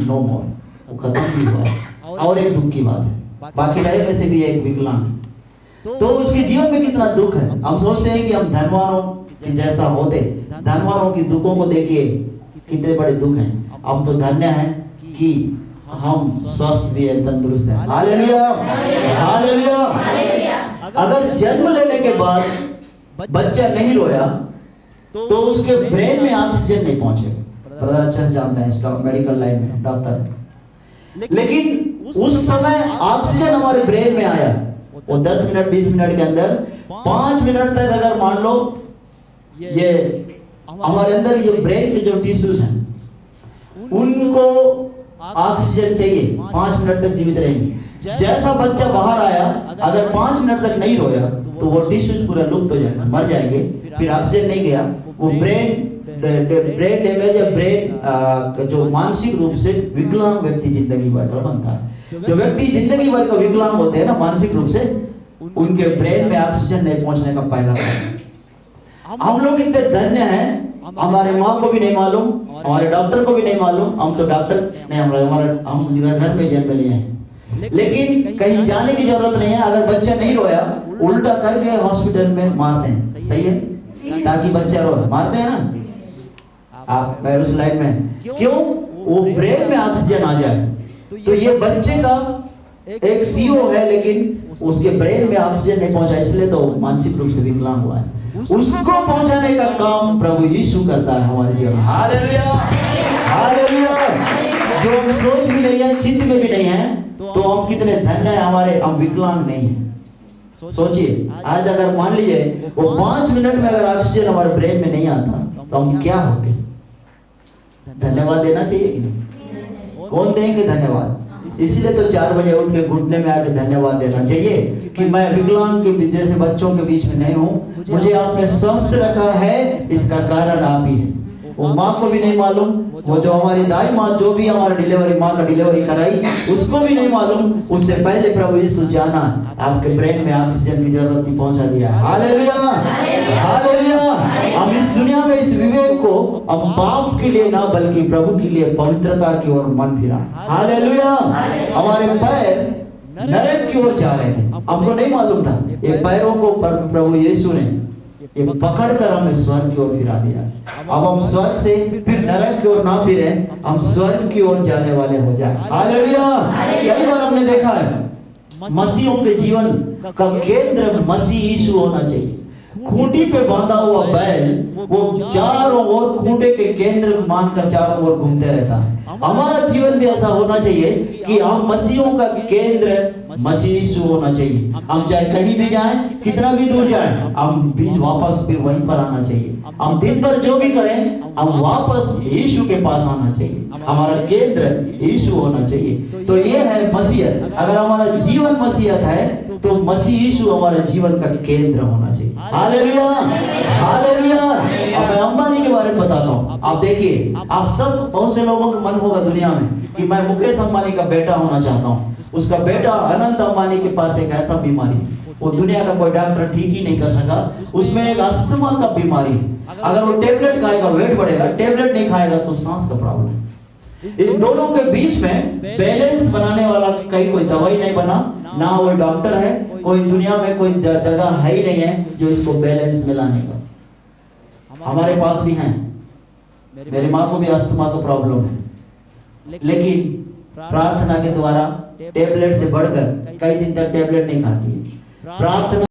No मोर, वो खत्म भी हुआ। और एक दुख की बात है, बाकी रहे में से भी एक विकलांग, तो उसके जीवन में कितना दुख है। हम सोचते हैं कि हम धनवानों के जैसा होते, धनवानों की दुखों को देखिए कितने बड़े दुख हैं। हम तो धन्य हैं कि हम स्वस्थ भी हैं, तंदुरुस्त हैं। Hallelujah, hallelujah. अगर जन्म लेने के बाद बच्चा नहीं रोया तो उसके ब्रेन में ऑक्सीजन नहीं पहुंचेगा। ब्रदर अच्छा से जानते हैं, मेडिकल लाइन में डॉक्टर है। लेकिन उस समय ऑक्सीजन हमारे ब्रेन में आया, वो 10 मिनट 20 मिनट के अंदर 5 मिनट तक अगर मान लो ये हमारे अंदर जो ब्रेन के जो टिश्यूज हैं उनको ऑक्सीजन चाहिए, 5 मिनट तक जीवित रहेंगे। जैसा बच्चा बाहर आया, अगर 5 मिनट तक नहीं रोया तो वो टिश्यूज पूरा लुप्त हो जाएगा, मर जाएंगे। फिर ऑक्सीजन नहीं गया, वो ब्रेन डैमेज या ब्रेन जो मानसिक रूप से विकलांग व्यक्ति जिंदगी भर का बनता है। जो व्यक्ति जिंदगी भर का विकलांग होते हैं ना मानसिक रूप से, उनके ब्रेन में ऑक्सीजन नहीं पहुंचने का पहला कारण। हम लोग कितने धन्य हैं, हमारे माँ को भी नहीं मालूम, हमारे डॉक्टर को भी नहीं मालूम। हम तो डॉक्टर नहीं, हम घर में जन्म लिए हैं, लेकिन कहीं जाने की जरूरत नहीं है। अगर बच्चा नहीं रोया, उल्टा करके हॉस्पिटल में मारते हैं, सही है, ताकि बच्चा रोए, मारते हैं ना आप उस लाइन में, क्यों? वो ब्रेन में ऑक्सीजन आ जाए। तो ये बच्चे का एक सीओ है, लेकिन उसके ब्रेन में ऑक्सीजन नहीं पहुंचा, इसलिए तो मानसिक रूप से विकलांग हुआ है। उसको पहुंचाने का काम प्रभु यीशु करता है हमारे जीवन में। Hallelujah, hallelujah. जो हम सोच भी नहीं है, चिंता में भी नहीं है, तो हम कितने धन्य हैं, हमारे हम विकलांग नहीं है। सोचिए, आज अगर मान लीजिए वो 5 मिनट में अगर ऑक्सीजन हमारे ब्रेन में नहीं आता तो हम क्या होते? धन्यवाद देना चाहिए कि नहीं? कौन देंगे धन्यवाद? इसलिए तो 4 बजे उठ के घुटने में आके धन्यवाद देना चाहिए कि मैं विकलांग के जैसे बच्चों के बीच में नहीं हूँ, मुझे आपने स्वस्थ रखा है, इसका कारण आप ही है। वो माँ को भी नहीं मालूम, वो जो हमारी दाई माँ जो भी हमारी डिलीवरी माँ का डिलीवरी कराई उसको भी नहीं मालूम। उससे पहले प्रभु यीशु जाना, आपके ब्रेन में ऑक्सीजन की जरूरत नहीं पहुंचा दिया। Hallelujah, hallelujah. हम इस दुनिया में इस विवेक को हम पाप के लिए ना बल्कि प्रभु के लिए पवित्रता की ओर मन फिराएं। हालेलुया। हमारे पैर नरक की ओर जा रहे थे, हमको नहीं मालूम था। ये पैरों को प्रभु यीशु ने ये पकड़ कर हमें स्वर्ग की ओर फिरा दिया। अब हम स्वर्ग से फिर नरक की ओर ना फिरे, हम स्वर्ग की ओर जाने वाले हो जाए। हालेलुया। कई बार हमने देखा है मसीहों के जीवन का केंद्र मसीह यीशु होना चाहिए। खूंटी पे बांधा हुआ बैल वो चारों ओर खूंटे के केंद्र मानकर चारों ओर घूमते रहता है। हमारा जीवन भी ऐसा होना चाहिए कि हम मसीहों का केंद्र मसीह यीशु होना चाहिए। हम चाहे कहीं भी जाएं, कितना भी दूर जाएं, हम बीच वापस फिर वहीं पर आना चाहिए। हम दिन भर जो भी करें, हम वापस यीशु के पास आना चाहिए। हमारा केंद्र यीशु होना चाहिए। तो ये है मसीहत। अगर हमारा जीवन मसीहत है तो मसीह यीशु हमारे जीवन का केंद्र होना चाहिए। Hallelujah, hallelujah. अब मैं अंबानी के बारे में बताता हूँ। आप देखिए, आप सब बहुत से लोगों का मन होगा दुनिया में कि मैं मुकेश अंबानी का बेटा होना चाहता हूँ। उसका बेटा अनंत अंबानी के पास एक ऐसा बीमारी है, वो दुनिया का कोई डॉक्टर ठीक ही नहीं कर सका। उसमें एक अस्थमा का बीमारी है। अगर वो टेबलेट खाएगा वेट बढ़ेगा, टेबलेट नहीं खाएगा तो सांस का प्रॉब्लम। इन दोनों के बीच में बैलेंस बनाने वाला कहीं कोई दवाई नहीं बना, ना वो डॉक्टर है, कोई दुनिया में कोई जगह है ही नहीं है जो इसको बैलेंस में लाने का। हमारे पास भी हैं, मेरी माँ को भी अस्थमा का प्रॉब्लम है, लेकिन प्रार्थना के द्वारा टेबलेट से बढ़कर कई दिन तक टेबलेट नहीं खाती है। प्रार्थना